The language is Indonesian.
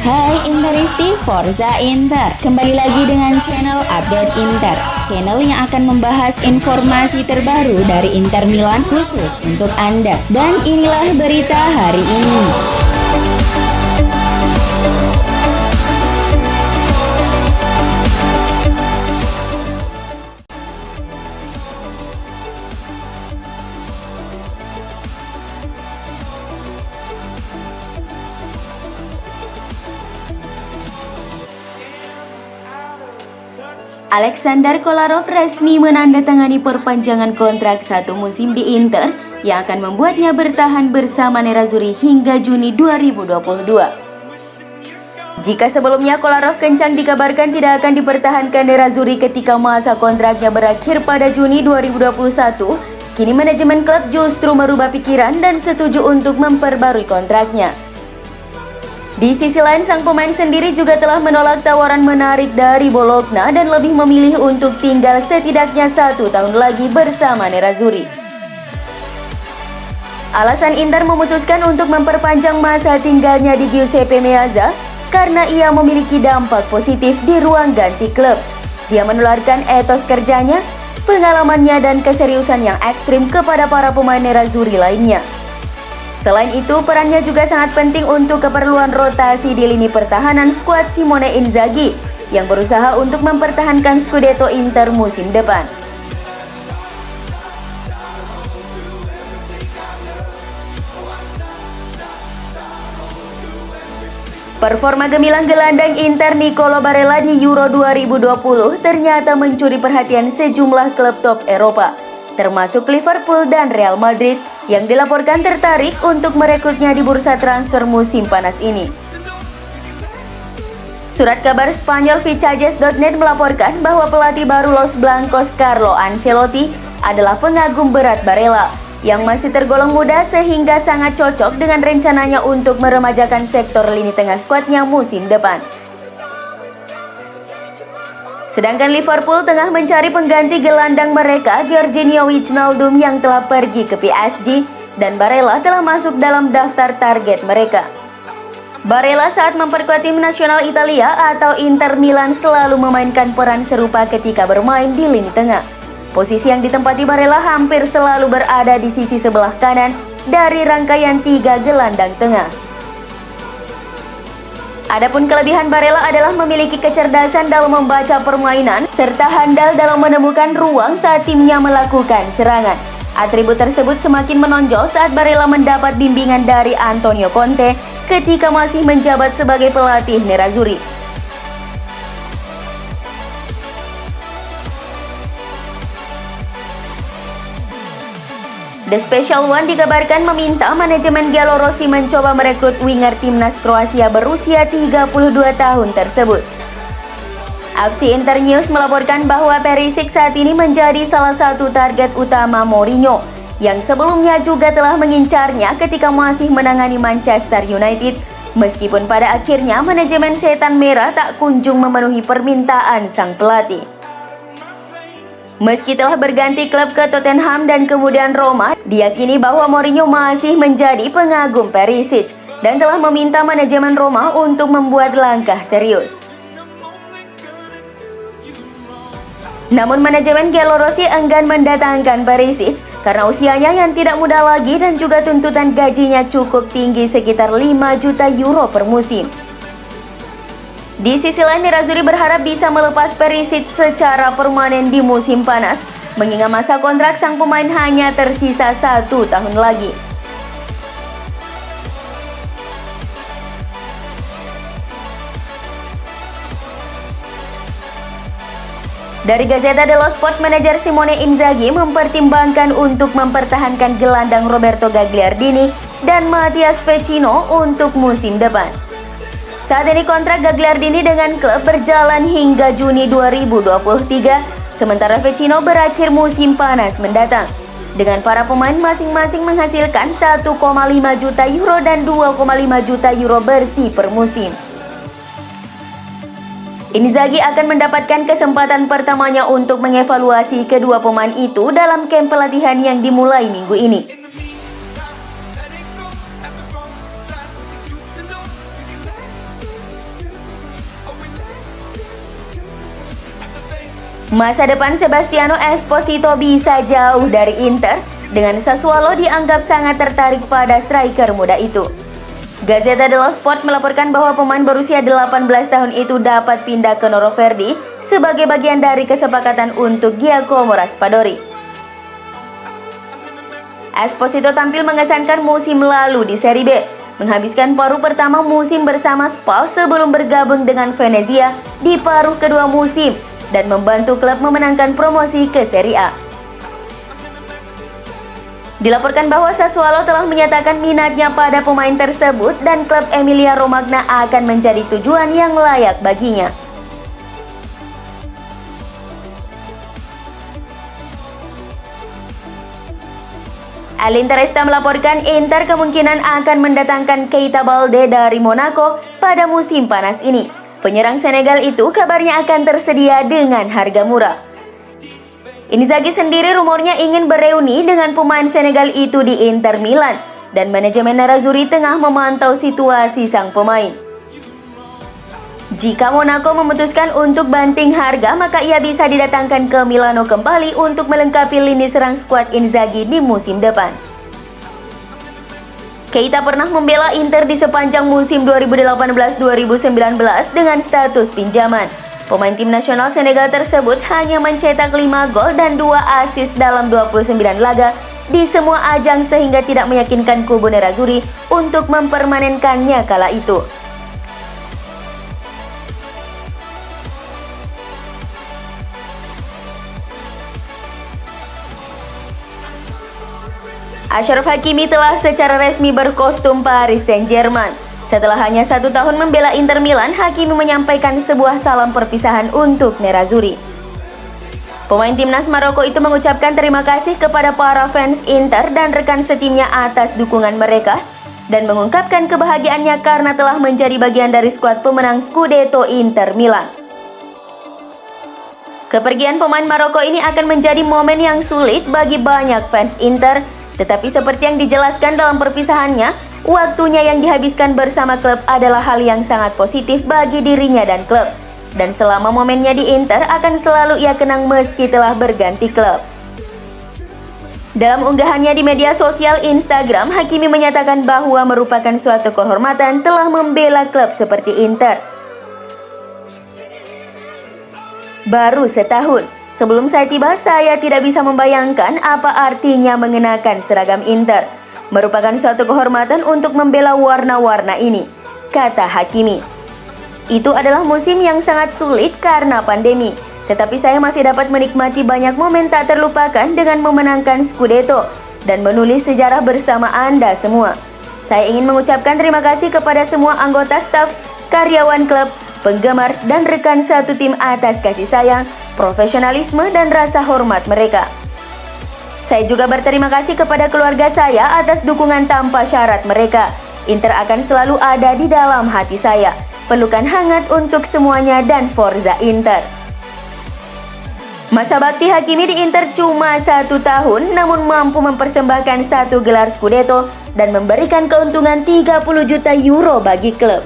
Hai Interisti Forza Inter, kembali lagi dengan channel Update Inter, channel yang akan membahas informasi terbaru dari Inter Milan khusus untuk Anda. Dan inilah berita hari ini. Alexander Kolarov resmi menandatangani perpanjangan kontrak 1 musim di Inter yang akan membuatnya bertahan bersama Nerazzurri hingga Juni 2022. Jika sebelumnya Kolarov kencang dikabarkan tidak akan dipertahankan Nerazzurri ketika masa kontraknya berakhir pada Juni 2021, kini manajemen klub justru merubah pikiran dan setuju untuk memperbarui kontraknya. Di sisi lain, sang pemain sendiri juga telah menolak tawaran menarik dari Bologna dan lebih memilih untuk tinggal setidaknya 1 tahun lagi bersama Nerazzurri. Alasan Inter memutuskan untuk memperpanjang masa tinggalnya di Giuseppe Meazza karena ia memiliki dampak positif di ruang ganti klub. Dia menularkan etos kerjanya, pengalamannya dan keseriusan yang ekstrim kepada para pemain Nerazzurri lainnya. Selain itu, perannya juga sangat penting untuk keperluan rotasi di lini pertahanan skuad Simone Inzaghi yang berusaha untuk mempertahankan Scudetto Inter musim depan. Performa gemilang gelandang Inter Nicolo Barella di Euro 2020 ternyata mencuri perhatian sejumlah klub top Eropa, termasuk Liverpool dan Real Madrid yang dilaporkan tertarik untuk merekrutnya di bursa transfer musim panas ini. Surat kabar Spanyol Fichajes.net melaporkan bahwa pelatih baru Los Blancos Carlo Ancelotti adalah pengagum berat Barella yang masih tergolong muda sehingga sangat cocok dengan rencananya untuk meremajakan sektor lini tengah skuadnya musim depan. Sedangkan Liverpool tengah mencari pengganti gelandang mereka Georginio Wijnaldum yang telah pergi ke PSG dan Barella telah masuk dalam daftar target mereka. Barella saat memperkuat tim nasional Italia atau Inter Milan selalu memainkan peran serupa ketika bermain di lini tengah. Posisi yang ditempati Barella hampir selalu berada di sisi sebelah kanan dari rangkaian 3 gelandang tengah. Adapun kelebihan Barella adalah memiliki kecerdasan dalam membaca permainan serta handal dalam menemukan ruang saat timnya melakukan serangan. Atribut tersebut semakin menonjol saat Barella mendapat bimbingan dari Antonio Conte ketika masih menjabat sebagai pelatih Nerazzurri. The Special One dikabarkan meminta manajemen Giallorossi mencoba merekrut winger timnas Kroasia berusia 32 tahun tersebut. FC Internews melaporkan bahwa Perisic saat ini menjadi salah satu target utama Mourinho, yang sebelumnya juga telah mengincarnya ketika masih menangani Manchester United, meskipun pada akhirnya manajemen Setan Merah tak kunjung memenuhi permintaan sang pelatih. Meski telah berganti klub ke Tottenham dan kemudian Roma, diyakini bahwa Mourinho masih menjadi pengagum Perisic dan telah meminta manajemen Roma untuk membuat langkah serius. Namun manajemen Giallorossi enggan mendatangkan Perisic karena usianya yang tidak muda lagi dan juga tuntutan gajinya cukup tinggi sekitar 5 juta euro per musim. Di sisi lain, Nerazzurri berharap bisa melepas Perisic secara permanen di musim panas, mengingat masa kontrak sang pemain hanya tersisa 1 tahun lagi. Dari Gazzetta dello Sport, manajer Simone Inzaghi mempertimbangkan untuk mempertahankan gelandang Roberto Gagliardini dan Matthias Vecino untuk musim depan. Saat ini kontrak Gagliardini dengan klub berjalan hingga Juni 2023, sementara Vecino berakhir musim panas mendatang. Dengan para pemain masing-masing menghasilkan 1,5 juta euro dan 2,5 juta euro bersih per musim. Inzaghi akan mendapatkan kesempatan pertamanya untuk mengevaluasi kedua pemain itu dalam kamp pelatihan yang dimulai minggu ini. Masa depan Sebastiano Esposito bisa jauh dari Inter, dengan Sassuolo dianggap sangat tertarik pada striker muda itu. Gazzetta dello Sport melaporkan bahwa pemain berusia 18 tahun itu dapat pindah ke Noroverdi sebagai bagian dari kesepakatan untuk Giacomo Raspadori. Esposito tampil mengesankan musim lalu di Serie B, menghabiskan paruh pertama musim bersama Spal sebelum bergabung dengan Venezia di paruh kedua musim dan membantu klub memenangkan promosi ke Serie A. Dilaporkan bahwa Sassuolo telah menyatakan minatnya pada pemain tersebut dan klub Emilia Romagna akan menjadi tujuan yang layak baginya. El Interista melaporkan Inter kemungkinan akan mendatangkan Keita Balde dari Monaco pada musim panas ini. Penyerang Senegal itu kabarnya akan tersedia dengan harga murah. Inzaghi sendiri rumornya ingin bereuni dengan pemain Senegal itu di Inter Milan dan manajemen Nerazzurri tengah memantau situasi sang pemain. Jika Monaco memutuskan untuk banting harga, maka ia bisa didatangkan ke Milano kembali untuk melengkapi lini serang skuad Inzaghi di musim depan. Keita pernah membela Inter di sepanjang musim 2018-2019 dengan status pinjaman. Pemain tim nasional Senegal tersebut hanya mencetak 5 gol dan 2 assist dalam 29 laga di semua ajang sehingga tidak meyakinkan kubu Nerazzurri untuk mempermanenkannya kala itu. Achraf Hakimi telah secara resmi berkostum Paris Saint-Germain. Setelah hanya 1 tahun membela Inter Milan, Hakimi menyampaikan sebuah salam perpisahan untuk Nerazzurri. Pemain timnas Maroko itu mengucapkan terima kasih kepada para fans Inter dan rekan setimnya atas dukungan mereka dan mengungkapkan kebahagiaannya karena telah menjadi bagian dari skuad pemenang Scudetto Inter Milan. Kepergian pemain Maroko ini akan menjadi momen yang sulit bagi banyak fans Inter, tetapi seperti yang dijelaskan dalam perpisahannya, waktunya yang dihabiskan bersama klub adalah hal yang sangat positif bagi dirinya dan klub. Dan selama momennya di Inter akan selalu ia kenang meski telah berganti klub. Dalam unggahannya di media sosial Instagram, Hakimi menyatakan bahwa merupakan suatu kehormatan telah membela klub seperti Inter. Baru setahun sebelum saya tiba, saya tidak bisa membayangkan apa artinya mengenakan seragam Inter. Merupakan suatu kehormatan untuk membela warna-warna ini, kata Hakimi. Itu adalah musim yang sangat sulit karena pandemi, tetapi saya masih dapat menikmati banyak momen tak terlupakan dengan memenangkan Scudetto dan menulis sejarah bersama Anda semua. Saya ingin mengucapkan terima kasih kepada semua anggota staf, karyawan klub, penggemar, dan rekan satu tim atas kasih sayang, profesionalisme, dan rasa hormat mereka. Saya juga berterima kasih kepada keluarga saya atas dukungan tanpa syarat mereka. Inter akan selalu ada di dalam hati saya. Pelukan hangat untuk semuanya dan Forza Inter. Masa bakti Hakimi di Inter cuma 1 tahun, namun mampu mempersembahkan 1 gelar Scudetto dan memberikan keuntungan 30 juta euro bagi klub.